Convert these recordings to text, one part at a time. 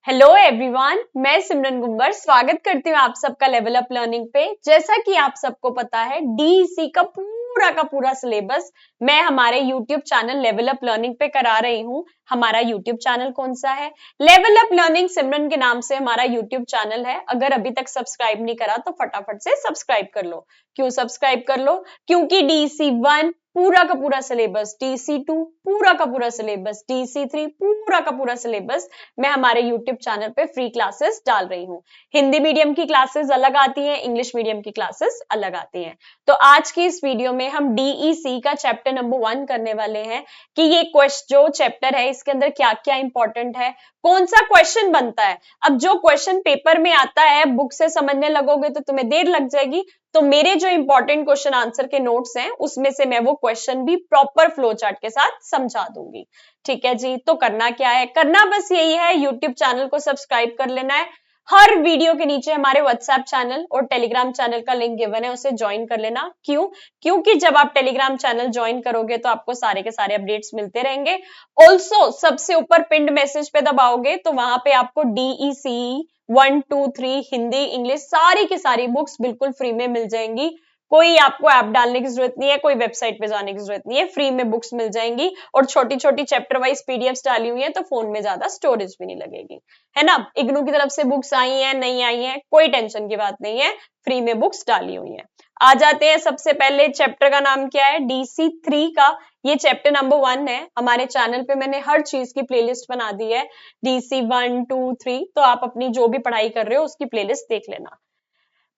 Hello everyone, मैं सिमरन गुंबर स्वागत करती हूँ आप सबका लेवल अप लर्निंग पे। जैसा कि आप सबको पता है, डीईसी का पूरा सिलेबस मैं हमारे YouTube channel level up learning पे करा रही हूँ। हमारा यूट्यूब चैनल कौन सा है? लेवल अप लर्निंग सिमरन के नाम से हमारा यूट्यूब चैनल है। अगर अभी तक सब्सक्राइब नहीं करा तो फटाफट से सब्सक्राइब कर लो। क्यों सब्सक्राइब कर लो? क्योंकि डीईसी 1 पूरा का पूरा सिलेबस, डीईसी 2 पूरा का पूरा सिलेबस, डीईसी 3 पूरा का पूरा सिलेबस मैं हमारे YouTube चैनल पे फ्री क्लासेस डाल रही हूँ। हिंदी मीडियम की क्लासेस अलग आती हैं, इंग्लिश मीडियम की क्लासेस अलग आती हैं। तो आज की इस वीडियो में हम डीईसी का चैप्टर नंबर 1 करने वाले हैं कि ये जो चैप्टर है इसके अंदर क्या क्या इंपॉर्टेंट है, कौन सा क्वेश्चन बनता है। अब जो क्वेश्चन पेपर में आता है, बुक से समझने लगोगे तो तुम्हें देर लग जाएगी। तो मेरे जो इंपॉर्टेंट क्वेश्चन आंसर के नोट्स हैं उसमें से मैं वो क्वेश्चन भी प्रॉपर फ्लो चार्ट के साथ समझा दूंगी। ठीक है जी, तो करना क्या है? करना बस यही है, यूट्यूब चैनल को सब्सक्राइब कर लेना है। हर वीडियो के नीचे हमारे व्हाट्सएप चैनल और टेलीग्राम चैनल का लिंक गिवन है, उसे ज्वाइन कर लेना। क्यों? क्योंकि जब आप टेलीग्राम चैनल ज्वाइन करोगे तो आपको सारे के सारे अपडेट्स मिलते रहेंगे। ऑल्सो सबसे ऊपर पिंड मैसेज पे दबाओगे तो वहां पे आपको डीईसी 1, 2, 3 हिंदी इंग्लिश सारी की सारी बुक्स बिल्कुल फ्री में मिल जाएंगी। कोई आपको ऐप डालने की जरूरत नहीं है, कोई वेबसाइट पे जाने की जरूरत नहीं है, फ्री में बुक्स मिल जाएंगी। और छोटी छोटी चैप्टर वाइज पीडीएफ्स डाली हुई है तो फोन में ज्यादा स्टोरेज भी नहीं लगेगी, है ना। इग्नू की तरफ से बुक्स आई हैं, नहीं आई हैं, कोई टेंशन की बात नहीं है, फ्री में बुक्स डाली हुई है। आ जाते हैं, सबसे पहले चैप्टर का नाम क्या है? डीसी 3 का ये चैप्टर नंबर 1 है। हमारे चैनल पे मैंने हर चीज की प्लेलिस्ट बना दी है, डीसी 1, 2, 3। तो आप अपनी जो भी पढ़ाई कर रहे हो उसकी प्लेलिस्ट देख लेना।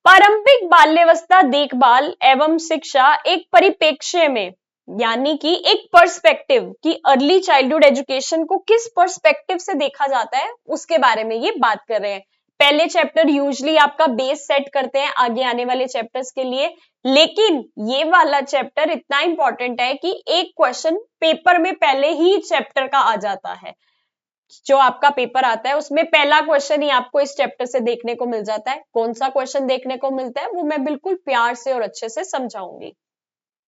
पारंपरिक बाल्यावस्था देखभाल एवं शिक्षा एक परिप्रेक्ष्य में, यानी कि एक पर्सपेक्टिव की अर्ली चाइल्डहुड एजुकेशन को किस पर्सपेक्टिव से देखा जाता है उसके बारे में ये बात कर रहे हैं। पहले चैप्टर यूजली आपका बेस सेट करते हैं आगे आने वाले चैप्टर्स के लिए, लेकिन ये वाला चैप्टर इतना इंपॉर्टेंट है कि एक क्वेश्चन पेपर में पहले ही चैप्टर का आ जाता है। जो आपका पेपर आता है उसमें पहला क्वेश्चन ही आपको इस चैप्टर से देखने को मिल जाता है। कौन सा क्वेश्चन देखने को मिलता है वो मैं बिल्कुल प्यार से और अच्छे से समझाऊंगी।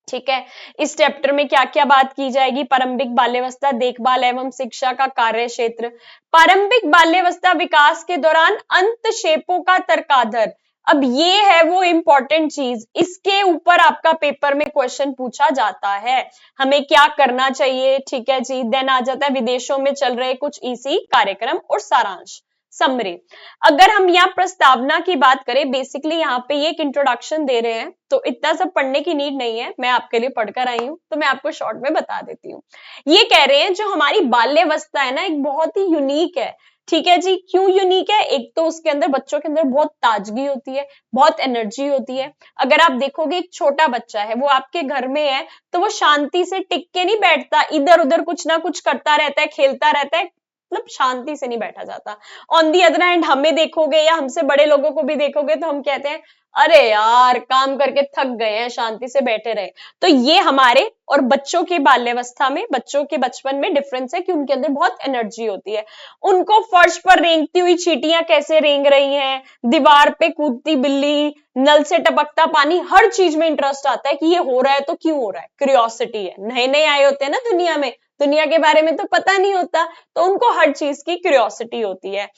ठीक है, इस चैप्टर में क्या क्या बात की जाएगी? प्रारंभिक बाल्यावस्था देखभाल एवं शिक्षा का कार्य क्षेत्र, प्रारंभिक बाल्यावस्था विकास के दौरान अंतक्षेपों का तर्काधार। अब ये है वो इंपॉर्टेंट चीज, इसके ऊपर आपका पेपर में क्वेश्चन पूछा जाता है, हमें क्या करना चाहिए। ठीक है जी, देन आ जाता है विदेशों में चल रहे कुछ इसी कार्यक्रम और सारांश, समरी। अगर हम यहाँ प्रस्तावना की बात करें, बेसिकली यहाँ पे ये एक इंट्रोडक्शन दे रहे हैं, तो इतना सब पढ़ने की नीड नहीं है, मैं आपके लिए पढ़कर आई हूँ तो मैं आपको शॉर्ट में बता देती हूँ। ये कह रहे हैं जो हमारी बाल्यावस्था है ना, एक बहुत ही यूनिक है। ठीक है जी, क्यों यूनिक है? एक तो उसके अंदर बच्चों के अंदर बहुत ताजगी होती है, बहुत एनर्जी होती है। अगर आप देखोगे एक छोटा बच्चा है, वो आपके घर में है तो वो शांति से टिक के नहीं बैठता, इधर उधर कुछ ना कुछ करता रहता है, खेलता रहता है, मतलब शांति से नहीं बैठा जाता। ऑन दी अदर हैंड हमें देखोगे या हमसे बड़े लोगों को भी देखोगे तो हम कहते हैं अरे यार काम करके थक गए हैं, शांति से बैठे रहे। तो ये हमारे और बच्चों की बाल्यावस्था में, बच्चों के बचपन में डिफरेंस है कि उनके अंदर बहुत एनर्जी होती है। उनको फर्श पर रेंगती हुई चींटियां कैसे रेंग रही हैं, दीवार पे कूदती बिल्ली, नल से टपकता पानी, हर चीज में इंटरेस्ट आता है कि ये हो रहा है तो क्यों हो रहा है, क्यूरियोसिटी है। नए नए आए होते हैं ना दुनिया में, दुनिया के बारे में तो पता नहीं होता, तो उनको हर चीज की क्यूरियोसिटी होती है।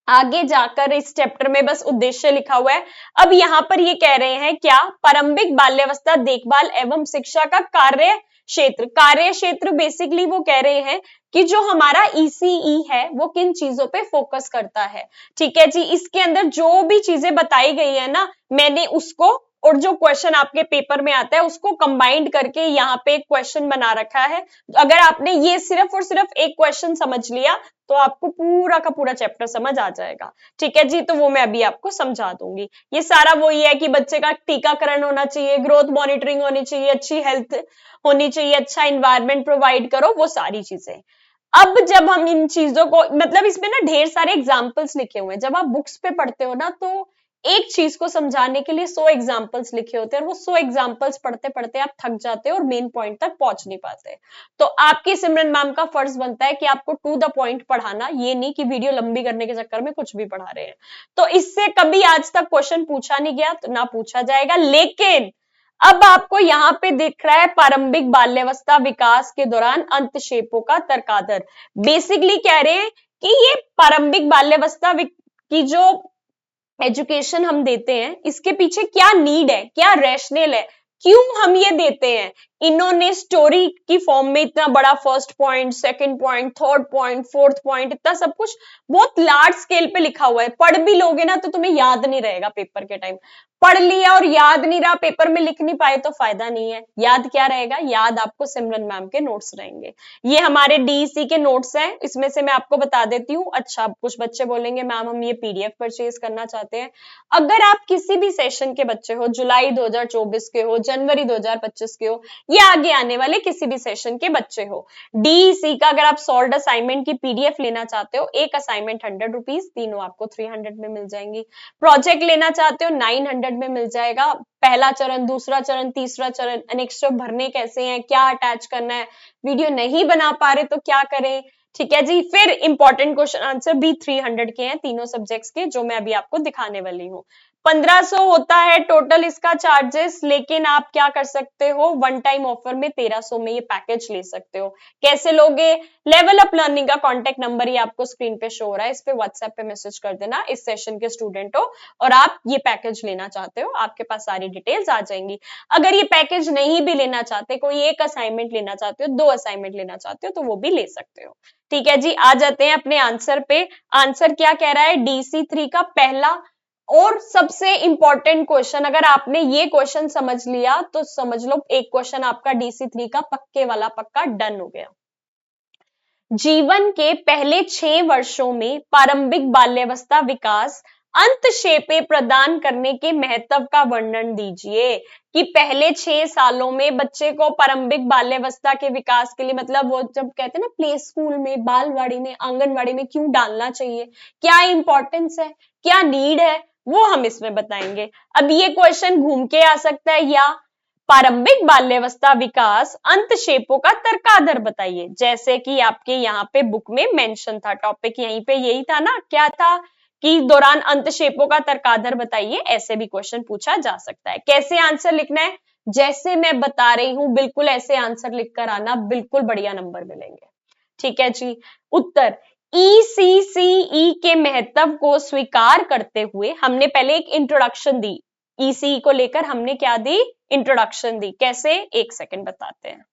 आगे जाकर इस चैप्टर में बस उद्देश्य लिखा हुआ है। अब यहाँ पर ये कह रहे हैं क्या? प्रारंभिक बाल्यावस्था देखभाल एवं शिक्षा का कार्य क्षेत्र। कार्य क्षेत्र बेसिकली वो कह रहे हैं कि जो हमारा ईसीई है वो किन चीजों पे फोकस करता है। ठीक है जी, इसके अंदर जो भी चीजें बताई गई है ना, मैंने उसको और जो क्वेश्चन आपके पेपर में आता है उसको कंबाइंड करके यहाँ पे एक क्वेश्चन बना रखा है। अगर आपने ये सिर्फ और सिर्फ एक क्वेश्चन समझ लिया तो आपको पूरा का पूरा चैप्टर समझ आ जाएगा। ठीक है जी, तो वो मैं अभी आपको समझा दूंगी। ये सारा वही है कि बच्चे का टीकाकरण होना चाहिए, ग्रोथ मॉनिटरिंग होनी चाहिए, अच्छी हेल्थ होनी चाहिए, अच्छा इन्वायरमेंट प्रोवाइड करो, वो सारी चीजें। अब जब हम इन चीजों को, मतलब इसमें ना ढेर सारे एग्जाम्पल्स लिखे हुए हैं। जब आप बुक्स पे पढ़ते हो ना तो एक चीज को समझाने के लिए 100 एग्जाम्पल्स लिखे होते हैं और वो 100 एग्जाम्पल्स पढ़ते पढ़ते आप थक जाते हो और मेन पॉइंट तक पहुंच नहीं पाते। तो आपकी सिमरन मैम का फर्ज बनता है कि आपको टू द पॉइंट पढ़ाना, ये नहीं कि वीडियो लंबी करने के चक्कर में कुछ भी पढ़ा रहे हैं। तो इससे कभी आज तक क्वेश्चन पूछा नहीं गया तो ना पूछा जाएगा। लेकिन अब आपको यहाँ पे दिख रहा है प्रारंभिक बाल्यावस्था विकास के दौरान अंतक्षेपों का तर्काधार। बेसिकली कह रहे हैं कि ये प्रारंभिक बाल्यावस्था की जो एजुकेशन हम देते हैं इसके पीछे क्या नीड है, क्या रैशनल है, क्यों हम ये देते हैं। इन्होंने स्टोरी की फॉर्म में इतना बड़ा first point, second point, third point, fourth point, इतना सब कुछ बहुत लार्ज स्केल पे लिखा हुआ है। पढ़ भी लोगे ना तो तुम्हें याद नहीं रहेगा पेपर के टाइम। पढ़ लिया और याद नहीं रहा, पेपर में लिख नहीं पाए तो फायदा नहीं है। याद क्या रहेगा, याद आपको सिमरन मैम के नोट्स रहेंगे। ये हमारे डीईसी के नोट्स हैं, इसमें से मैं आपको बता देती हूँ। अच्छा, कुछ बच्चे बोलेंगे मैम हम ये पीडीएफ परचेज करना चाहते हैं। अगर आप किसी भी सेशन के बच्चे हो, जुलाई 2024 के हो, जनवरी 2025 के हो, या आगे आने वाले किसी भी सेशन के बच्चे हो, डीईसी का अगर आप सॉल्व्ड असाइनमेंट की पीडीएफ लेना चाहते हो, एक असाइनमेंट 100 रुपीज, तीनों आपको 300 में मिल जाएंगी। प्रोजेक्ट लेना चाहते हो 900 में मिल जाएगा। पहला चरण, दूसरा चरण, तीसरा चरण, एनेक्स्टर भरने कैसे हैं, क्या अटैच करना है, वीडियो नहीं बना पा रहे तो क्या करें, ठीक है जी। फिर इंपॉर्टेंट क्वेश्चन आंसर भी 300 के हैं, तीनों सब्जेक्ट्स के, जो मैं अभी आपको दिखाने वाली हूँ। 1500 होता है टोटल इसका चार्जेस, लेकिन आप क्या कर सकते हो, वन टाइम ऑफर में 1300 में ये पैकेज ले सकते हो। कैसे लोगे, लेवल अप लर्निंग का कॉन्टेक्ट नंबर ही आपको स्क्रीन पे शो हो रहा है, इस पे व्हाट्सएप पे मैसेज कर देना, इस सेशन के स्टूडेंट हो और आप ये पैकेज लेना चाहते हो, आपके पास सारी डिटेल्स आ जाएंगी। अगर ये पैकेज नहीं भी लेना चाहते, कोई एक असाइनमेंट लेना चाहते हो, 2 असाइनमेंट लेना चाहते हो, तो वो भी ले सकते हो। ठीक है जी, आ जाते हैं अपने आंसर पे। आंसर क्या कह रहा है, DC3 का पहला और सबसे इंपॉर्टेंट क्वेश्चन। अगर आपने ये क्वेश्चन समझ लिया तो समझ लो एक क्वेश्चन आपका DC3 का पक्के वाला पक्का डन हो गया। जीवन के पहले 6 वर्षों में प्रारंभिक बाल्यावस्था विकास अंतक्षेपे प्रदान करने के महत्व का वर्णन दीजिए। कि पहले 6 सालों में बच्चे को प्रारंभिक बाल्यावस्था के विकास के लिए, मतलब वो जब कहते हैं ना प्ले स्कूल में, बालवाड़ी में, आंगनवाड़ी में क्यों डालना चाहिए, क्या इंपॉर्टेंस है, क्या नीड है, वो हम इसमें बताएंगे। अब ये क्वेश्चन घूम के आ सकता है, या प्रारंभिक बाल्यावस्था विकास अंतक्षेपों का तर्काधार बताइए। जैसे कि आपके यहाँ पे बुक में मेंशन था, टॉपिक यहीं पे यही था ना, क्या था कि दौरान अंतक्षेपों का तर्काधार बताइए। ऐसे भी क्वेश्चन पूछा जा सकता है। कैसे आंसर लिखना है, जैसे मैं बता रही हूं बिल्कुल ऐसे आंसर लिखकर आना, बिल्कुल बढ़िया नंबर मिलेंगे। ठीक है जी। उत्तर, ECCE के महत्व को स्वीकार करते हुए हमने पहले एक इंट्रोडक्शन दी। ECE को लेकर हमने क्या दी, इंट्रोडक्शन दी। कैसे, एक सेकंड बताते हैं।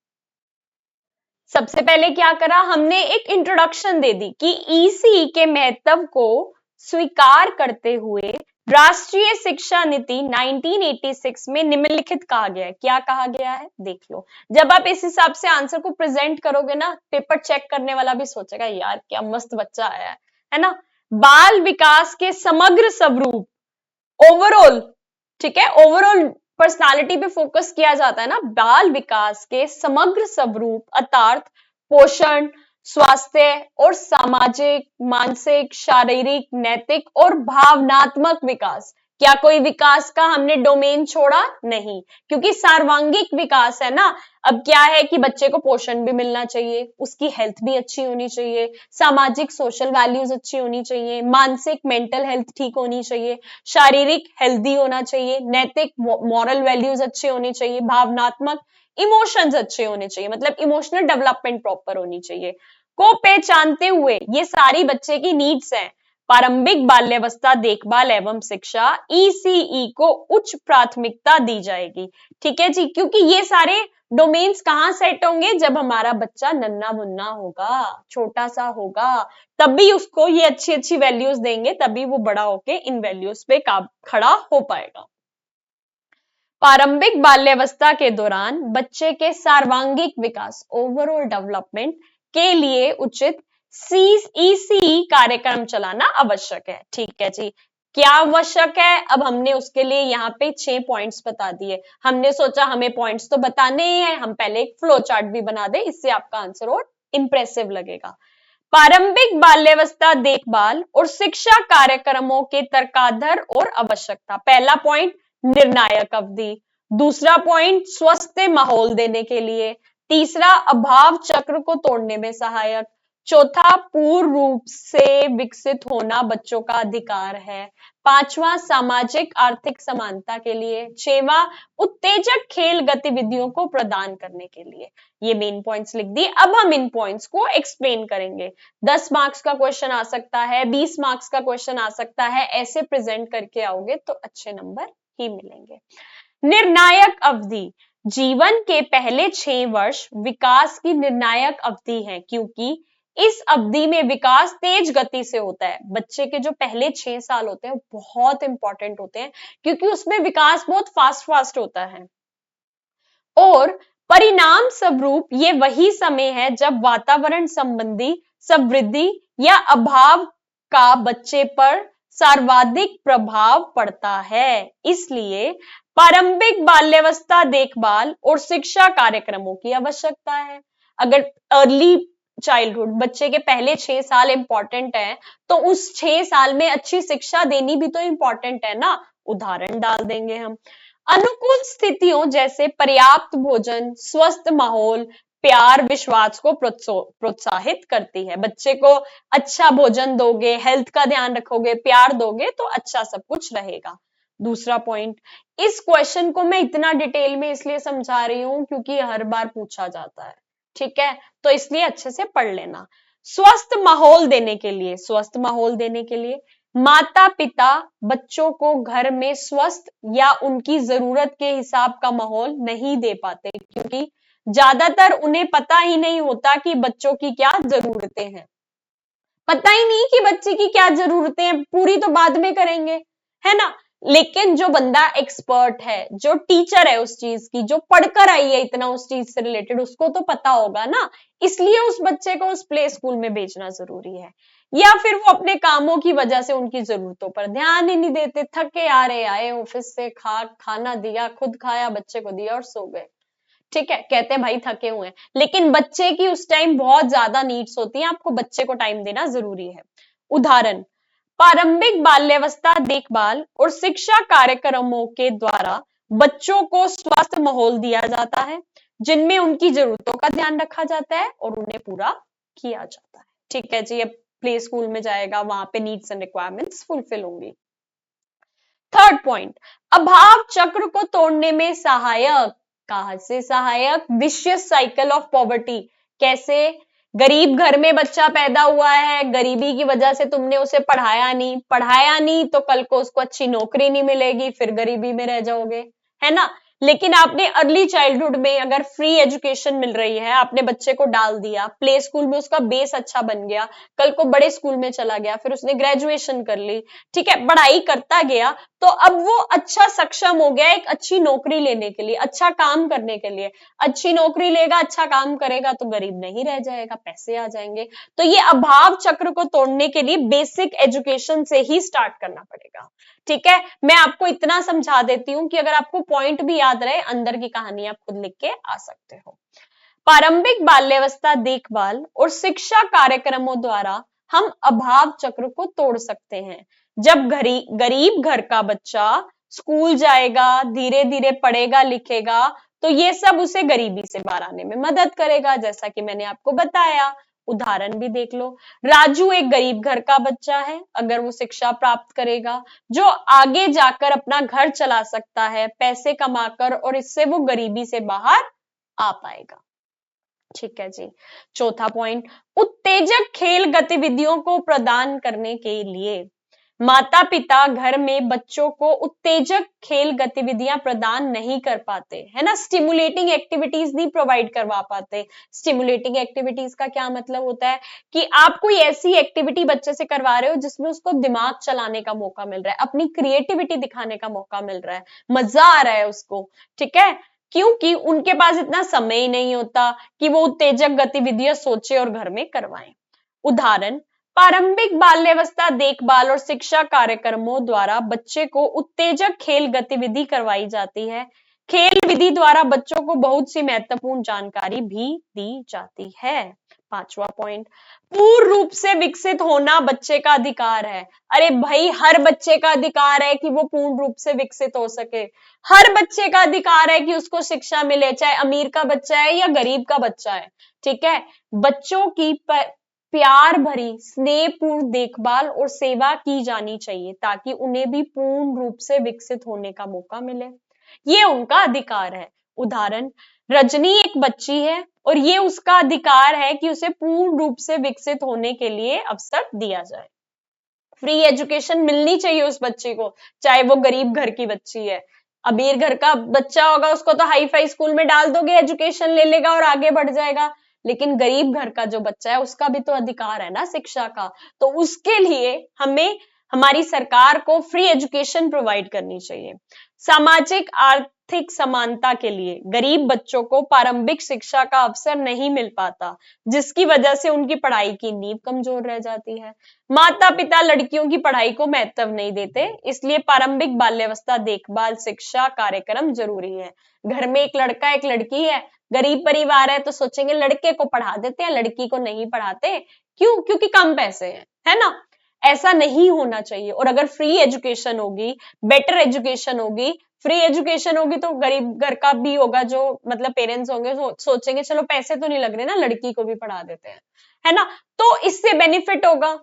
सबसे पहले क्या करा, हमने एक इंट्रोडक्शन दे दी कि ECE के महत्व को स्वीकार करते हुए राष्ट्रीय शिक्षा नीति 1986 में निम्नलिखित कहा गया है। क्या कहा गया है, देख लो। जब आप इस हिसाब से आंसर को प्रेजेंट करोगे ना, पेपर चेक करने वाला भी सोचेगा यार क्या मस्त बच्चा आया है ना। बाल विकास के समग्र स्वरूप, ओवरऑल, ठीक है, ओवरऑल पर्सनालिटी पे फोकस किया जाता है ना। बाल विकास के समग्र स्वरूप अर्थात पोषण, स्वास्थ्य और सामाजिक, मानसिक, शारीरिक, नैतिक और भावनात्मक विकास। क्या कोई विकास का हमने डोमेन छोड़ा, नहीं, क्योंकि सर्वांगीण विकास है ना। अब क्या है कि बच्चे को पोषण भी मिलना चाहिए, उसकी हेल्थ भी अच्छी होनी चाहिए, सामाजिक सोशल वैल्यूज अच्छी होनी चाहिए, मानसिक मेंटल हेल्थ ठीक होनी चाहिए, शारीरिक हेल्दी होना चाहिए, नैतिक मॉरल वैल्यूज अच्छे होने चाहिए, भावनात्मक इमोशंस अच्छे होने चाहिए, मतलब इमोशनल डेवलपमेंट प्रॉपर होनी चाहिए, को पहचानते हुए ये सारी बच्चे की नीड्स हैं। प्रारंभिक बाल्यावस्था देखभाल एवं शिक्षा ECE को उच्च प्राथमिकता दी जाएगी। ठीक है जी, क्योंकि ये सारे डोमेन्स कहां सेट होंगे, जब हमारा बच्चा नन्ना मुन्ना होगा, छोटा सा होगा, तभी उसको ये अच्छी अच्छी वैल्यूज देंगे, तभी वो बड़ा होके इन वैल्यूज पे खड़ा हो पाएगा। प्रारंभिक बाल्यावस्था के दौरान बच्चे के सर्वांगीण विकास, ओवरऑल डेवलपमेंट के लिए उचित ECE कार्यक्रम चलाना आवश्यक है। ठीक है जी, क्या आवश्यक है, अब हमने उसके लिए यहाँ पे 6 पॉइंट्स बता दिए। हमने सोचा हमें पॉइंट्स तो बताने ही है, हम पहले एक फ्लो चार्ट भी बना दे, इससे आपका आंसर और इंप्रेसिव लगेगा। प्रारंभिक बाल्यावस्था देखभाल और शिक्षा कार्यक्रमों के तर्काधार और आवश्यकता। पहला पॉइंट, निर्णायक अवधि। दूसरा पॉइंट, स्वस्थ माहौल देने के लिए। तीसरा, अभाव चक्र को तोड़ने में सहायक। चौथा, पूर्ण रूप से विकसित होना बच्चों का अधिकार है। पांचवा, सामाजिक आर्थिक समानता के लिए। छठवां, उत्तेजक खेल गतिविधियों को प्रदान करने के लिए। ये मेन पॉइंट्स लिख दिए। अब हम इन पॉइंट्स को एक्सप्लेन करेंगे। 10 मार्क्स का क्वेश्चन आ सकता है, 20 मार्क्स का क्वेश्चन आ सकता है। ऐसे प्रेजेंट करके आओगे तो अच्छे नंबर ही मिलेंगे। निर्णायक अवधि। जीवन के पहले 6 वर्ष विकास की निर्णायक अवधि है, क्योंकि इस अवधि में विकास तेज गति से होता है। बच्चे के जो पहले 6 साल होते हैं बहुत इंपॉर्टेंट होते हैं, क्योंकि उसमें विकास बहुत फास्ट होता है। और परिणाम स्वरूप ये वही समय है जब वातावरण संबंधी समृद्धि या अभाव का बच्चे पर सर्वाधिक प्रभाव पड़ता है। इसलिए प्रारंभिक बाल्यावस्था देखभाल और शिक्षा कार्यक्रमों की आवश्यकता है। अगर अर्ली चाइल्डहुड, बच्चे के पहले 6 साल इंपॉर्टेंट है, तो उस 6 साल में अच्छी शिक्षा देनी भी तो इंपॉर्टेंट है ना। उदाहरण डाल देंगे हम। अनुकूल स्थितियों जैसे पर्याप्त भोजन, स्वस्थ माहौल, प्यार, विश्वास को प्रोत्साहित करती है। बच्चे को अच्छा भोजन दोगे, हेल्थ का ध्यान रखोगे, प्यार दोगे तो अच्छा सब कुछ रहेगा। दूसरा पॉइंट, इस क्वेश्चन को मैं इतना डिटेल में इसलिए समझा रही हूं क्योंकि हर बार पूछा जाता है, ठीक है, तो इसलिए अच्छे से पढ़ लेना। स्वस्थ माहौल देने के लिए, स्वस्थ माहौल देने के लिए माता पिता बच्चों को घर में स्वस्थ या उनकी जरूरत के हिसाब का माहौल नहीं दे पाते, क्योंकि ज्यादातर उन्हें पता ही नहीं होता कि बच्चों की क्या जरूरतें हैं। पता ही नहीं कि बच्चे की क्या जरूरतें हैं, पूरी तो बाद में करेंगे, है ना। लेकिन जो बंदा एक्सपर्ट है, जो टीचर है उस चीज की, जो पढ़कर आई है इतना उस चीज से रिलेटेड, उसको तो पता होगा ना। इसलिए उस बच्चे को उस प्ले स्कूल में भेजना जरूरी है। या फिर वो अपने कामों की वजह से उनकी जरूरतों पर ध्यान ही नहीं देते, थके आ रहे, आए ऑफिस से, खाना दिया, खुद खाया, बच्चे को दिया और सो गए, ठीक है, कहते हैं भाई थके हुए हैं। लेकिन बच्चे की उस टाइम बहुत ज्यादा नीड्स होती हैं, आपको बच्चे को टाइम देना जरूरी है। उदाहरण, प्रारंभिक बाल्यावस्था देखभाल और शिक्षा कार्यक्रमों के द्वारा बच्चों को स्वस्थ माहौल दिया जाता है, जिनमें उनकी जरूरतों का ध्यान रखा जाता है और उन्हें पूरा किया जाता है। ठीक है जी, अब प्ले स्कूल में जाएगा, वहां पे नीड्स एंड रिक्वायरमेंट्स फुलफिल होंगी। थर्ड पॉइंट, अभाव चक्र को तोड़ने में सहायक। कहां से सहायक? Vicious cycle of poverty. कैसे? गरीब घर में बच्चा पैदा हुआ है, गरीबी की वजह से तुमने उसे पढ़ाया नहीं तो कल को उसको अच्छी नौकरी नहीं मिलेगी, फिर गरीबी में रह जाओगे, है ना। लेकिन आपने अर्ली चाइल्डहुड में अगर फ्री एजुकेशन मिल रही है, आपने बच्चे को डाल दिया प्ले स्कूल में, उसका बेस अच्छा बन गया, कल को बड़े स्कूल में चला गया, फिर उसने ग्रेजुएशन कर ली, ठीक है, पढ़ाई करता गया, तो अब वो अच्छा सक्षम हो गया एक अच्छी नौकरी लेने के लिए, अच्छा काम करने के लिए। अच्छी नौकरी लेगा, अच्छा काम करेगा तो गरीब नहीं रह जाएगा, पैसे आ जाएंगे। तो ये अभाव चक्र को तोड़ने के लिए बेसिक एजुकेशन से ही स्टार्ट करना पड़ेगा, ठीक है। मैं आपको इतना समझा देती हूं कि अगर आपको पॉइंट भी याद रहे, अंदर की कहानी आप खुद लिख के आ सकते हो। प्रारंभिक बाल्यावस्था देखभाल और शिक्षा कार्यक्रमों द्वारा हम अभाव चक्र को तोड़ सकते हैं। जब गरीब घर का बच्चा स्कूल जाएगा, धीरे धीरे पढ़ेगा लिखेगा, तो ये सब उसे गरीबी से बाहर आने में मदद करेगा, जैसा कि मैंने आपको बताया। उदाहरण भी देख लो, राजू एक गरीब घर का बच्चा है, अगर वो शिक्षा प्राप्त करेगा, जो आगे जाकर अपना घर चला सकता है पैसे कमाकर, और इससे वो गरीबी से बाहर आ पाएगा। ठीक है जी। चौथा पॉइंट, उत्तेजक खेल गतिविधियों को प्रदान करने के लिए माता पिता घर में बच्चों को उत्तेजक खेल गतिविधियां प्रदान नहीं कर पाते, है ना। स्टिमुलेटिंग एक्टिविटीज नहीं प्रोवाइड करवा पाते। स्टिमुलेटिंग एक्टिविटीज का क्या मतलब होता है कि आप कोई ऐसी एक्टिविटी बच्चे से करवा रहे हो जिसमें उसको दिमाग चलाने का मौका मिल रहा है, अपनी क्रिएटिविटी दिखाने का मौका मिल रहा है, मजा आ रहा है उसको, ठीक है। क्योंकि उनके पास इतना समय ही नहीं होता कि वो उत्तेजक गतिविधियां सोचे और घर में करवाएं। उदाहरण, प्रारंभिक बाल्यावस्था देखभाल और शिक्षा कार्यक्रमों द्वारा बच्चे को उत्तेजक खेल गतिविधि करवाई जाती है। खेल विधि द्वारा बच्चों को बहुत सी महत्वपूर्ण जानकारी भी दी जाती है। पांचवा पॉइंट, पूर्ण रूप से विकसित होना बच्चे का अधिकार है। अरे भाई, हर बच्चे का अधिकार है कि वो पूर्ण रूप से विकसित हो सके। हर बच्चे का अधिकार है कि उसको शिक्षा मिले, चाहे अमीर का बच्चा है या गरीब का बच्चा है, ठीक है। बच्चों की प्यार भरी स्नेहपूर्ण देखभाल और सेवा की जानी चाहिए ताकि उन्हें भी पूर्ण रूप से विकसित होने का मौका मिले। ये उनका अधिकार है। उदाहरण, रजनी एक बच्ची है और ये उसका अधिकार है कि उसे पूर्ण रूप से विकसित होने के लिए अवसर दिया जाए। फ्री एजुकेशन मिलनी चाहिए उस बच्चे को, चाहे वो गरीब घर की बच्ची है। अमीर घर का बच्चा होगा उसको तो हाई फाई स्कूल में डाल दोगे, एजुकेशन ले लेगा और आगे बढ़ जाएगा। लेकिन गरीब घर का जो बच्चा है उसका भी तो अधिकार है ना शिक्षा का। तो उसके लिए हमें हमारी सरकार को फ्री एजुकेशन प्रोवाइड करनी चाहिए। सामाजिक आर्थिक समानता के लिए गरीब बच्चों को प्रारंभिक शिक्षा का अवसर नहीं मिल पाता, जिसकी वजह से उनकी पढ़ाई की नींव कमजोर रह जाती है। माता पिता लड़कियों की पढ़ाई को महत्व नहीं देते, इसलिए प्रारंभिक बाल्यावस्था देखभाल शिक्षा कार्यक्रम जरूरी है। घर में एक लड़का एक लड़की है, गरीब परिवार है तो सोचेंगे लड़के को पढ़ा देते हैं, लड़की को नहीं पढ़ाते। क्यों? क्योंकि कम पैसे हैं, है ना। ऐसा नहीं होना चाहिए। और अगर फ्री एजुकेशन होगी, बेटर एजुकेशन होगी, फ्री एजुकेशन होगी तो गरीब घर का भी होगा, जो मतलब पेरेंट्स होंगे सोचेंगे चलो पैसे तो नहीं लग रहे ना, लड़की को भी पढ़ा देते हैं, है ना। तो इससे बेनिफिट होगा।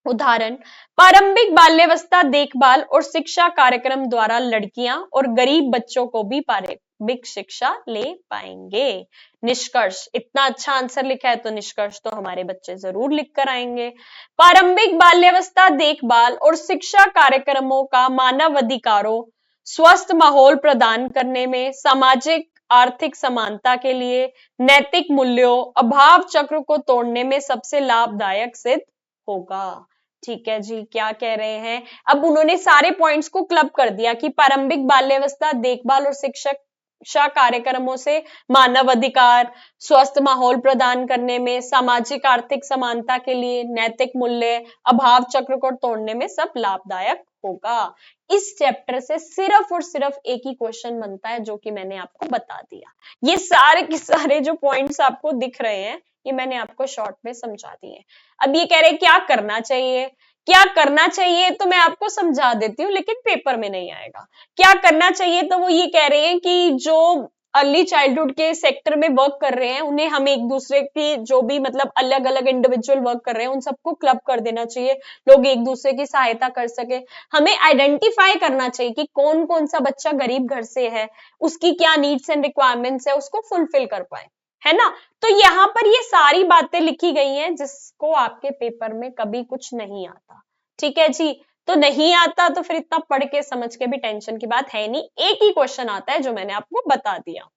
उदाहरण, प्रारंभिक बाल्यावस्था देखभाल और शिक्षा कार्यक्रम द्वारा लड़कियां और गरीब बच्चों को भी प्रारंभिक शिक्षा ले पाएंगे। निष्कर्ष, इतना अच्छा आंसर लिखा है तो निष्कर्ष तो हमारे बच्चे जरूर लिख कर आएंगे। प्रारंभिक बाल्यावस्था देखभाल और शिक्षा कार्यक्रमों का मानव अधिकारों, स्वस्थ माहौल प्रदान करने में, सामाजिक आर्थिक समानता के लिए, नैतिक मूल्यों, अभाव चक्र को तोड़ने में सबसे लाभदायक सिद्ध होगा। ठीक है जी, क्या कह रहे हैं? अब उन्होंने सारे पॉइंट्स को क्लब कर दिया कि प्रारंभिक बाल्यावस्था देखभाल और शिक्षा कार्यक्रमों से मानव अधिकार, स्वस्थ माहौल प्रदान करने में, सामाजिक आर्थिक समानता के लिए, नैतिक मूल्य, अभाव चक्र को तोड़ने में सब लाभदायक होगा। इस चैप्टर से सिर्फ और सिर्फ एक ही क्वेश्चन बनता है जो कि मैंने आपको बता दिया। ये सारे के सारे जो पॉइंट्स आपको दिख रहे हैं ये मैंने आपको शॉर्ट में समझा दिए। अब ये कह रहे हैं क्या करना चाहिए, क्या करना चाहिए तो मैं आपको समझा देती हूँ, लेकिन पेपर में नहीं आएगा। क्या करना चाहिए तो वो ये कह रहे हैं कि जो अर्ली चाइल्डहुड के सेक्टर में वर्क कर रहे हैं उन्हें हम एक दूसरे की जो भी मतलब अलग अलग इंडिविजुअल वर्क कर रहे हैं उन सबको क्लब कर देना चाहिए, लोग एक दूसरे की सहायता कर सके। हमें आइडेंटिफाई करना चाहिए कि कौन कौन सा बच्चा गरीब घर से है, उसकी क्या नीड्स एंड रिक्वायरमेंट्स है, उसको फुलफिल कर पाए, है ना। तो यहाँ पर ये सारी बातें लिखी गई हैं जिसको आपके पेपर में कभी कुछ नहीं आता। ठीक है जी, तो नहीं आता तो फिर इतना पढ़ के समझ के भी टेंशन की बात है नहीं, एक ही क्वेश्चन आता है जो मैंने आपको बता दिया।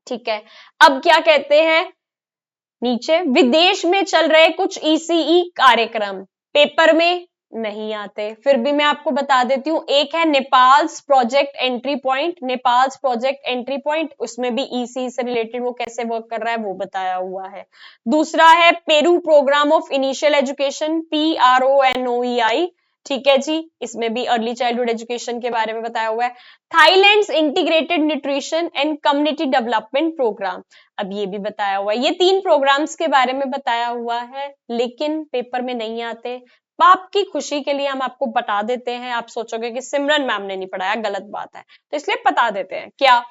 ठीक है, अब क्या कहते हैं नीचे, विदेश में चल रहे कुछ ईसीई कार्यक्रम पेपर में नहीं आते, फिर भी मैं आपको बता देती हूँ। एक है Nepals project entry point, Nepals project entry point, उसमें भी ईसी से रिलेटेड वो कैसे वर्क कर रहा है वो बताया हुआ है। दूसरा है Peru program of initial education, PRONOEI, ठीक है जी, इसमें भी अर्ली चाइल्डहुड एजुकेशन के बारे में बताया हुआ है। Thailand's integrated nutrition and community development programme, अब ये भी बताया हुआ है। ये 3 प्रोग्राम्स के बारे में बताया हुआ है लेकिन पेपर में नहीं आते। आपकी खुशी के लिए हम आपको बता देते हैं, आप सोचोगे कि सिमरन मैम ने नहीं पढ़ाया, गलत बात है, तो इसलिए बता देते हैं। क्या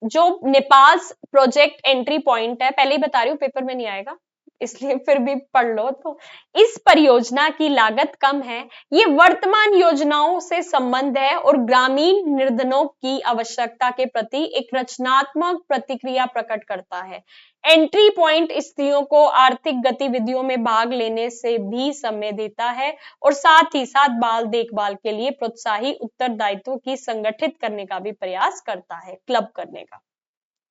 जो नेपाल प्रोजेक्ट एंट्री पॉइंट है, पहले ही बता रही हूँ पेपर में नहीं आएगा इसलिए फिर भी पढ़ लो। तो इस परियोजना की लागत कम है, ये वर्तमान योजनाओं से संबंध है और ग्रामीण निर्धनों की आवश्यकता के प्रति एक रचनात्मक प्रतिक्रिया प्रकट करता है। एंट्री पॉइंट स्त्रियों को आर्थिक गतिविधियों में भाग लेने से भी समय देता है और साथ ही साथ बाल देखभाल के लिए प्रोत्साही उत्तरदायित्व की संगठित करने का भी प्रयास करता है, क्लब करने का।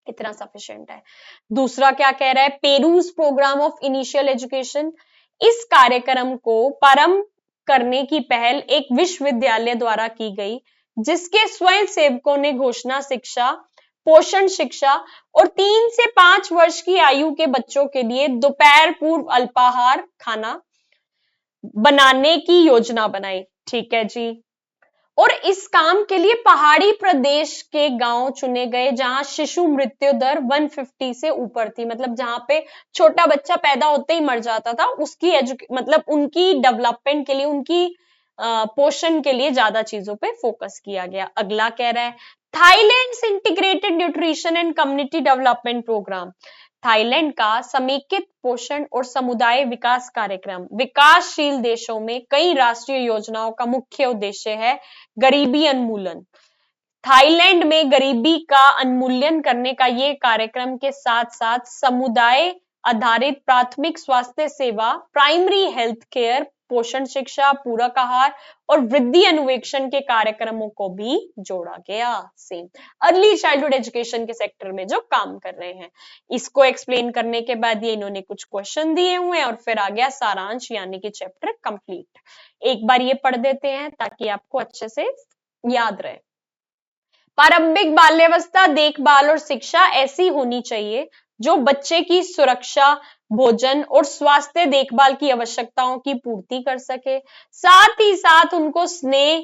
इतना सफिशिएंट है। दूसरा क्या कह रहा है, peruse programme of initial education, इस कार्यक्रम को प्रारंभ करने की पहल एक विश्वविद्यालय द्वारा की गई जिसके स्वयं सेवकों ने घोषणा शिक्षा, पोषण शिक्षा और 3 से 5 वर्ष की आयु के बच्चों के लिए दोपहर पूर्व अल्पाहार खाना बनाने की योजना बनाई। ठीक है जी, और इस काम के लिए पहाड़ी प्रदेश के गांव चुने गए जहां शिशु मृत्यु दर 150 से ऊपर थी, मतलब जहां पे छोटा बच्चा पैदा होते ही मर जाता था, उसकी मतलब उनकी डेवलपमेंट के लिए, उनकी पोषण के लिए ज्यादा चीजों पे फोकस किया गया। अगला कह रहा है Thailand's integrated nutrition and community development programme, Thailand का समेकित पोषण और समुदाय विकास कार्यक्रम विकासशील देशों में कई राष्ट्रीय योजनाओं का मुख्य उद्देश्य है गरीबी उन्मूलन। थाईलैंड में गरीबी का उन्मूलन करने का ये कार्यक्रम के साथ साथ समुदाय आधारित प्राथमिक स्वास्थ्य सेवा, प्राइमरी हेल्थ केयर, पोषण शिक्षा, पूरक आहार और वृद्धि अनुवेक्षण के कार्यक्रमों को भी जोड़ा गया। सेम अर्ली चाइल्डहुड एजुकेशन के सेक्टर में जो काम कर रहे हैं, इसको एक्सप्लेन करने के बाद ये इन्होंने कुछ क्वेश्चन दिए हुए हैं और फिर आ गया सारांश यानी कि चैप्टर कंप्लीट। एक बार ये पढ़ देते हैं ताकि आपको अच्छे से याद रहे। प्रारंभिक बाल्यावस्था देखभाल और शिक्षा ऐसी होनी चाहिए जो बच्चे की सुरक्षा, भोजन और स्वास्थ्य देखभाल की आवश्यकताओं की पूर्ति कर सके, साथ ही साथ उनको स्नेह,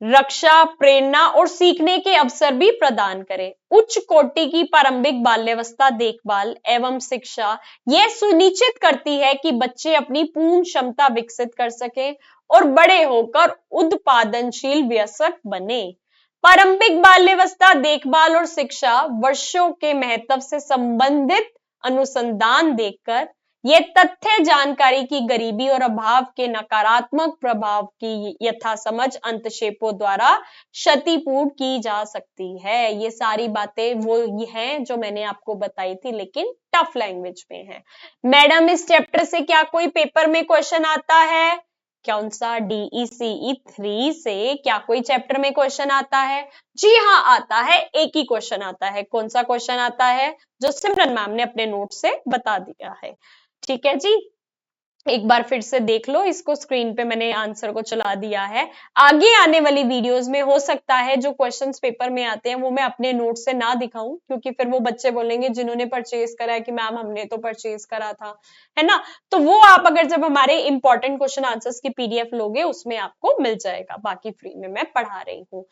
रक्षा, प्रेरणा और सीखने के अवसर भी प्रदान करे। उच्च कोटि की प्रारंभिक बाल्यावस्था देखभाल एवं शिक्षा यह सुनिश्चित करती है कि बच्चे अपनी पूर्ण क्षमता विकसित कर सके और बड़े होकर उत्पादनशील वयस्क बने। प्रारंभिक बाल्यावस्था देखभाल और शिक्षा वर्षों के महत्व से संबंधित अनुसंधान देखकर यह तथ्य जानकारी की गरीबी और अभाव के नकारात्मक प्रभाव की यथासमझ अंतक्षेपों द्वारा क्षतिपूर्ण की जा सकती है। ये सारी बातें वो ये हैं जो मैंने आपको बताई थी, लेकिन टफ लैंग्वेज में है। मैडम इस चैप्टर से क्या कोई पेपर में क्वेश्चन आता है? कौन सा? DECE 3 से क्या कोई चैप्टर में क्वेश्चन आता है? जी हाँ आता है, एक ही क्वेश्चन आता है। कौन सा क्वेश्चन आता है? जो सिमरन मैम ने अपने नोट से बता दिया है। ठीक है जी, एक बार फिर से देख लो इसको, स्क्रीन पे मैंने आंसर को चला दिया है। आगे आने वाली वीडियोस में हो सकता है जो क्वेश्चंस पेपर में आते हैं वो मैं अपने नोट से ना दिखाऊं, क्योंकि फिर वो बच्चे बोलेंगे जिन्होंने परचेज करा है कि मैम हमने तो परचेज करा था, है ना। तो वो आप अगर जब हमारे इंपॉर्टेंट क्वेश्चन आंसर्स की PDF लोगे उसमें आपको मिल जाएगा, बाकी फ्री में मैं पढ़ा रही हूँ।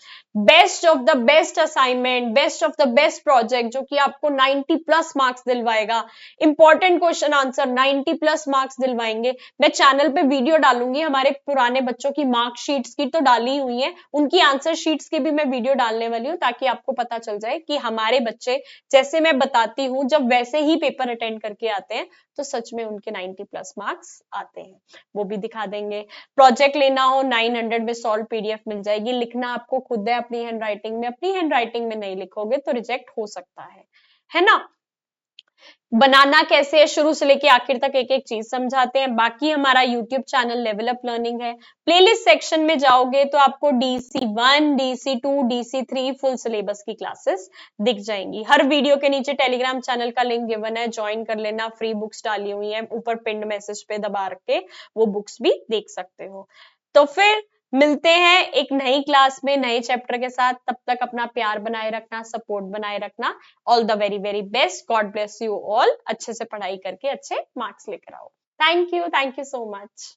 Best of the best assignment, best of the best project जो कि आपको 90+ मार्क्स दिलवाएगा, इंपॉर्टेंट क्वेश्चन आंसर 90+ मार्क्स दिलवाएंगे। मैं चैनल पे वीडियो डालूंगी, हमारे पुराने बच्चों की मार्कशीट्स की तो डाली हुई है, उनकी आंसर शीट्स की भी मैं वीडियो डालने वाली हूँ, ताकि आपको पता चल जाए कि हमारे बच्चे जैसे मैं बताती हूँ जब वैसे ही पेपर अटेंड करके आते हैं तो सच में उनके 90+ मार्क्स आते हैं, वो भी दिखा देंगे। प्रोजेक्ट लेना हो 900 में सॉल्व PDF मिल जाएगी। लिखना आपको खुद है अपनी हैंडराइटिंग में, अपनी हैंडराइटिंग में नहीं लिखोगे तो रिजेक्ट हो सकता है ना। बनाना कैसे है शुरू से लेके आखिर तक एक एक चीज समझाते हैं। बाकी हमारा YouTube channel level up learning है, प्लेलिस्ट सेक्शन में जाओगे तो आपको DC1, DC2, DC3 full syllabus की क्लासेस दिख जाएंगी। हर वीडियो के नीचे टेलीग्राम चैनल का लिंक गिवन है, ज्वाइन कर लेना। फ्री बुक्स डाली हुई है ऊपर पिंड मैसेज पे दबा के, वो बुक्स भी देख सकते हो। तो फिर मिलते हैं एक नई क्लास में नए चैप्टर के साथ। तब तक अपना प्यार बनाए रखना, सपोर्ट बनाए रखना। All the very very best, God bless you all. अच्छे से पढ़ाई करके अच्छे मार्क्स लेकर आओ। Thank you so much.